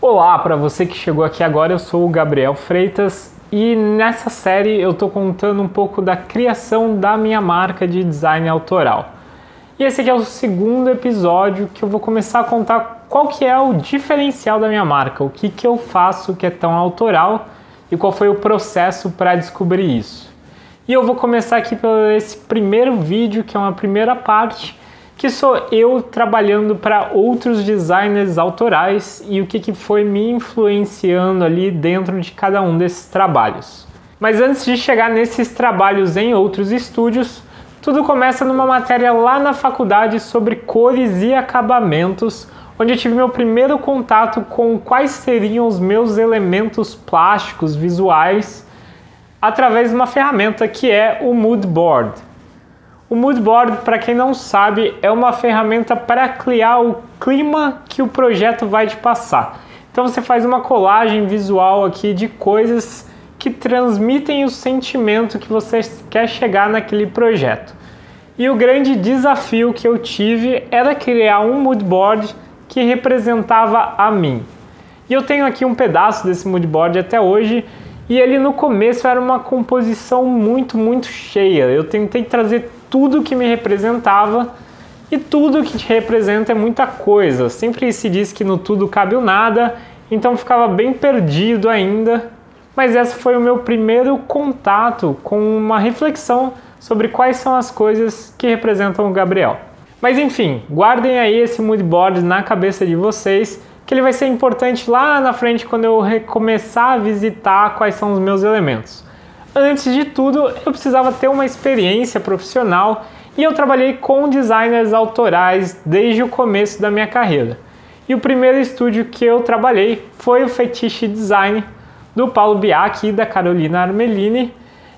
Olá, para você que chegou aqui agora, eu sou o Gabriel Freitas e nessa série eu estou contando um pouco da criação da minha marca de design autoral. E esse aqui é o segundo episódio que eu vou começar a contar qual que é o diferencial da minha marca, o que eu faço que é tão autoral e qual foi o processo para descobrir isso. E eu vou começar aqui por esse primeiro vídeo, que é uma primeira parte, que sou eu trabalhando para outros designers autorais e o que foi me influenciando ali dentro de cada um desses trabalhos. Mas antes de chegar nesses trabalhos em outros estúdios, tudo começa numa matéria lá na faculdade sobre cores e acabamentos, onde eu tive meu primeiro contato com quais seriam os meus elementos plásticos visuais através de uma ferramenta que é o Mood Board. O Mood Board, para quem não sabe, é uma ferramenta para criar o clima que o projeto vai te passar. Então você faz uma colagem visual aqui de coisas que transmitem o sentimento que você quer chegar naquele projeto. E o grande desafio que eu tive era criar um Mood Board que representava a mim. E eu tenho aqui um pedaço desse Mood Board até hoje, e ele no começo era uma composição muito cheia. Eu tentei trazer tudo que me representava, e tudo que te representa é muita coisa. Sempre se diz que no tudo cabe o nada, então ficava bem perdido ainda. Mas esse foi o meu primeiro contato com uma reflexão sobre quais são as coisas que representam o Gabriel. Mas enfim, guardem aí esse mood board na cabeça de vocês, que ele vai ser importante lá na frente quando eu começar a visitar quais são os meus elementos. Antes de tudo, eu precisava ter uma experiência profissional e eu trabalhei com designers autorais desde o começo da minha carreira. E o primeiro estúdio que eu trabalhei foi o Fetiche Design, do Paulo Biak e da Carolina Armelini,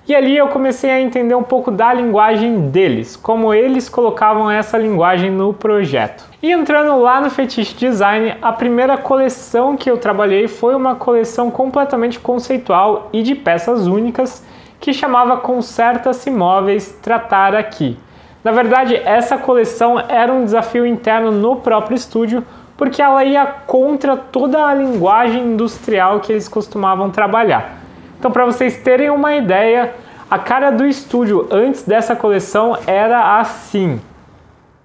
e ali eu comecei a entender um pouco da linguagem deles, como eles colocavam essa linguagem no projeto. E entrando lá no Fetiche Design, a primeira coleção que eu trabalhei foi uma coleção completamente conceitual e de peças únicas, que chamava Conserta-se Móveis Tratar Aqui. Na verdade, essa coleção era um desafio interno no próprio estúdio, porque ela ia contra toda a linguagem industrial que eles costumavam trabalhar. Então, para vocês terem uma ideia, a cara do estúdio antes dessa coleção era assim.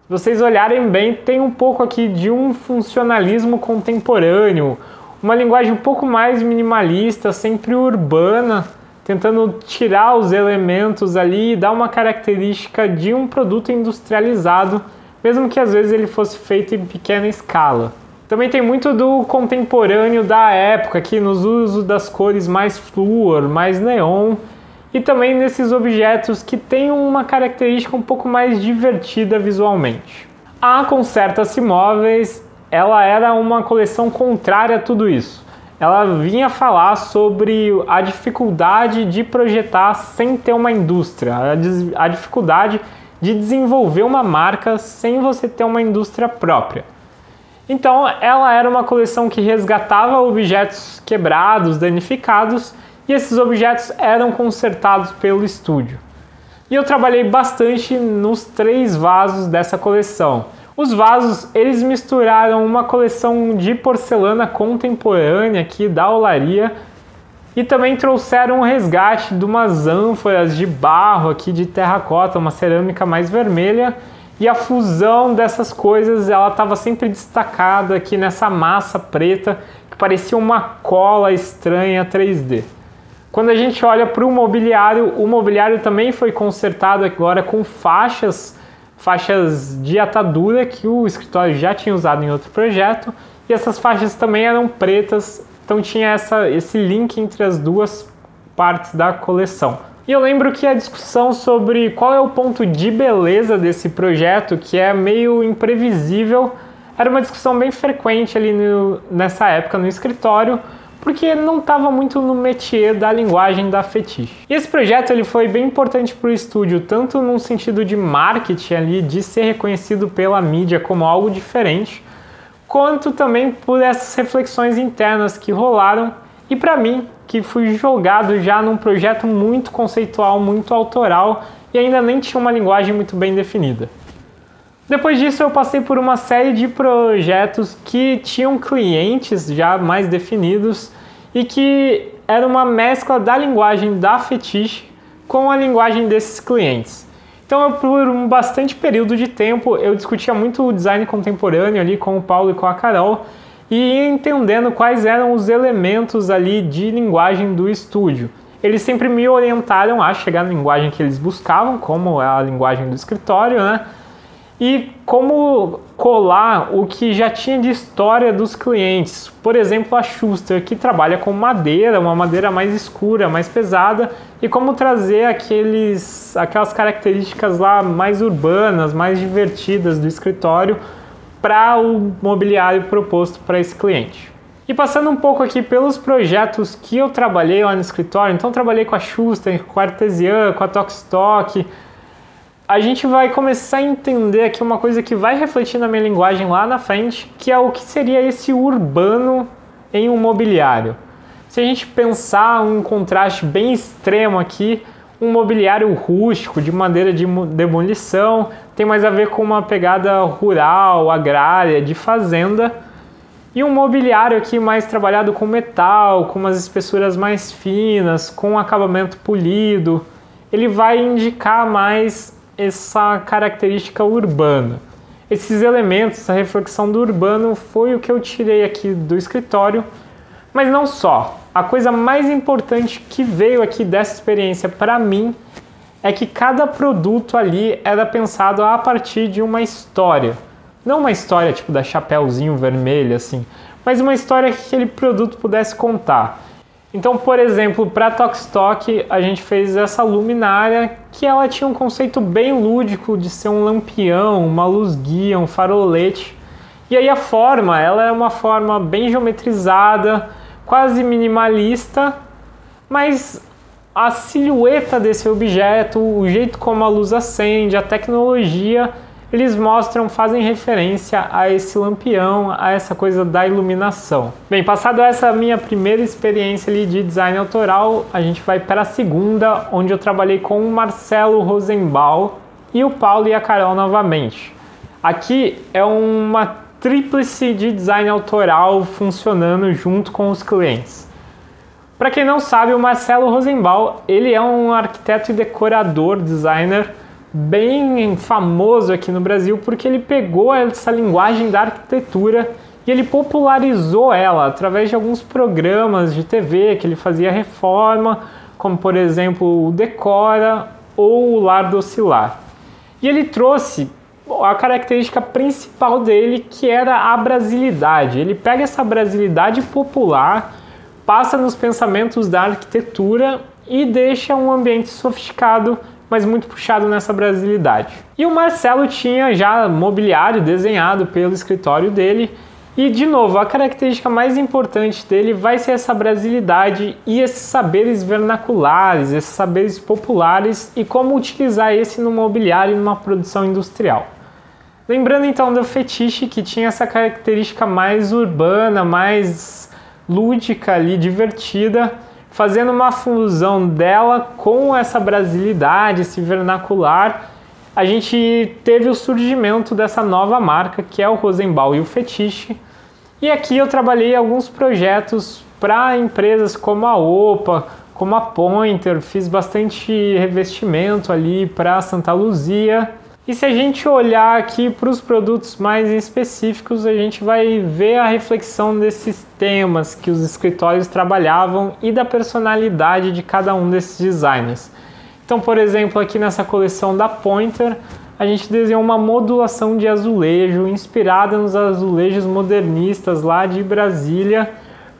Se vocês olharem bem, tem um pouco aqui de um funcionalismo contemporâneo, uma linguagem um pouco mais minimalista, sempre urbana, tentando tirar os elementos ali e dar uma característica de um produto industrializado, mesmo que às vezes ele fosse feito em pequena escala. Também tem muito do contemporâneo da época, aqui nos usos das cores mais fluor, mais neon, e também nesses objetos que têm uma característica um pouco mais divertida visualmente. A Conserta-se Móveis, ela era uma coleção contrária a tudo isso. Ela vinha falar sobre a dificuldade de projetar sem ter uma indústria, a dificuldade de desenvolver uma marca sem você ter uma indústria própria. Então, ela era uma coleção que resgatava objetos quebrados, danificados, e esses objetos eram consertados pelo estúdio. E eu trabalhei bastante nos 3 vasos dessa coleção. Os vasos, eles misturaram uma coleção de porcelana contemporânea aqui da Olaria e também trouxeram um resgate de umas ânforas de barro aqui de terracota, uma cerâmica mais vermelha, e a fusão dessas coisas, ela estava sempre destacada aqui nessa massa preta que parecia uma cola estranha 3D. Quando a gente olha para o mobiliário também foi consertado agora com faixas de atadura que o escritório já tinha usado em outro projeto, e essas faixas também eram pretas, então tinha esse link entre as duas partes da coleção. E eu lembro que a discussão sobre qual é o ponto de beleza desse projeto, que é meio imprevisível, era uma discussão bem frequente ali nessa época no escritório, porque não estava muito no métier da linguagem da Fetiche. E esse projeto ele foi bem importante para o estúdio, tanto num sentido de marketing ali, de ser reconhecido pela mídia como algo diferente, quanto também por essas reflexões internas que rolaram, e para mim, que fui jogado já num projeto muito conceitual, muito autoral, e ainda nem tinha uma linguagem muito bem definida. Depois disso eu passei por uma série de projetos que tinham clientes já mais definidos e que era uma mescla da linguagem da Fetiche com a linguagem desses clientes. Então por um bastante período de tempo eu discutia muito o design contemporâneo ali com o Paulo e com a Carol e entendendo quais eram os elementos ali de linguagem do estúdio. Eles sempre me orientaram a chegar na linguagem que eles buscavam, como a linguagem do escritório, né? E como colar o que já tinha de história dos clientes. Por exemplo, a Schuster, que trabalha com madeira, uma madeira mais escura, mais pesada, e como trazer aquelas características lá mais urbanas, mais divertidas do escritório para o mobiliário proposto para esse cliente. E passando um pouco aqui pelos projetos que eu trabalhei lá no escritório, então trabalhei com a Schuster, com a Artesian, com a Tokstok. A gente vai começar a entender aqui uma coisa que vai refletir na minha linguagem lá na frente, que é o que seria esse urbano em um mobiliário. Se a gente pensar um contraste bem extremo aqui, um mobiliário rústico, de madeira de demolição, tem mais a ver com uma pegada rural, agrária, de fazenda, e um mobiliário aqui mais trabalhado com metal, com umas espessuras mais finas, com um acabamento polido, ele vai indicar mais essa característica urbana. Esses elementos, essa reflexão do urbano foi o que eu tirei aqui do escritório, mas não só. A coisa mais importante que veio aqui dessa experiência para mim é que cada produto ali era pensado a partir de uma história. Não uma história tipo da Chapeuzinho Vermelho, assim, mas uma história que aquele produto pudesse contar. Então, por exemplo, para a Tokstok, a gente fez essa luminária que ela tinha um conceito bem lúdico de ser um lampião, uma luz guia, um farolete. E aí a forma, ela é uma forma bem geometrizada, quase minimalista, mas a silhueta desse objeto, o jeito como a luz acende, a tecnologia, eles mostram, fazem referência a esse lampião, a essa coisa da iluminação. Bem, passado essa minha primeira experiência ali de design autoral, a gente vai para a segunda, onde eu trabalhei com o Marcelo Rosenbaum e o Paulo e a Carol novamente. Aqui é uma tríplice de design autoral funcionando junto com os clientes. Para quem não sabe, o Marcelo Rosenbaum, ele é um arquiteto e decorador, designer, bem famoso aqui no Brasil porque ele pegou essa linguagem da arquitetura e ele popularizou ela através de alguns programas de TV que ele fazia reforma, como por exemplo o Decora ou o Lar do Oscilar. E ele trouxe a característica principal dele, que era a brasilidade. Ele pega essa brasilidade popular, passa nos pensamentos da arquitetura e deixa um ambiente sofisticado, mas muito puxado nessa brasilidade. E o Marcelo tinha já mobiliário desenhado pelo escritório dele, e de novo, a característica mais importante dele vai ser essa brasilidade e esses saberes vernaculares, esses saberes populares e como utilizar esse no mobiliário e numa produção industrial. Lembrando então do Fetiche, que tinha essa característica mais urbana, mais lúdica ali, divertida, fazendo uma fusão dela com essa brasilidade, esse vernacular, a gente teve o surgimento dessa nova marca, que é o Rosenbaum e o Fetiche. E aqui eu trabalhei alguns projetos para empresas como a Opa, como a Pointer, fiz bastante revestimento ali para Santa Luzia. E se a gente olhar aqui para os produtos mais específicos, a gente vai ver a reflexão desses temas que os escritórios trabalhavam e da personalidade de cada um desses designers. Então, por exemplo, aqui nessa coleção da Pointer, a gente desenhou uma modulação de azulejo inspirada nos azulejos modernistas lá de Brasília,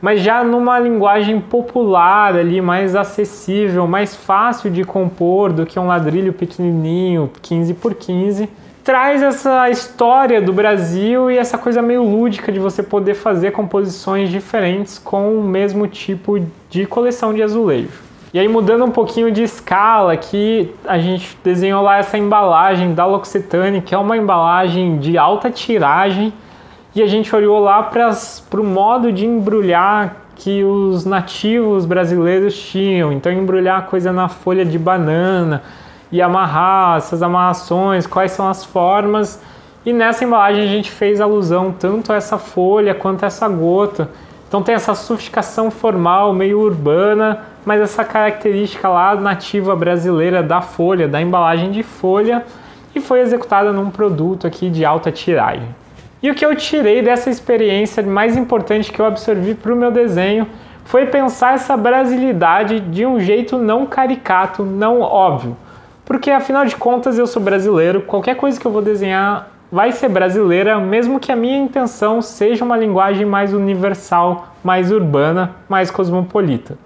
mas já numa linguagem popular ali, mais acessível, mais fácil de compor do que um ladrilho pequenininho, 15 por 15. Traz essa história do Brasil e essa coisa meio lúdica de você poder fazer composições diferentes com o mesmo tipo de coleção de azulejo. E aí, mudando um pouquinho de escala, aqui a gente desenhou lá essa embalagem da L'Occitane, que é uma embalagem de alta tiragem, e a gente olhou lá para o modo de embrulhar que os nativos brasileiros tinham. Então, embrulhar a coisa na folha de banana e amarrar essas amarrações, quais são as formas. E nessa embalagem a gente fez alusão tanto a essa folha quanto a essa gota. Então tem essa sofisticação formal, meio urbana, mas essa característica lá nativa brasileira da folha, da embalagem de folha, e foi executada num produto aqui de alta tiragem. E o que eu tirei dessa experiência mais importante que eu absorvi para o meu desenho foi pensar essa brasilidade de um jeito não caricato, não óbvio. Porque afinal de contas eu sou brasileiro, qualquer coisa que eu vou desenhar vai ser brasileira, mesmo que a minha intenção seja uma linguagem mais universal, mais urbana, mais cosmopolita.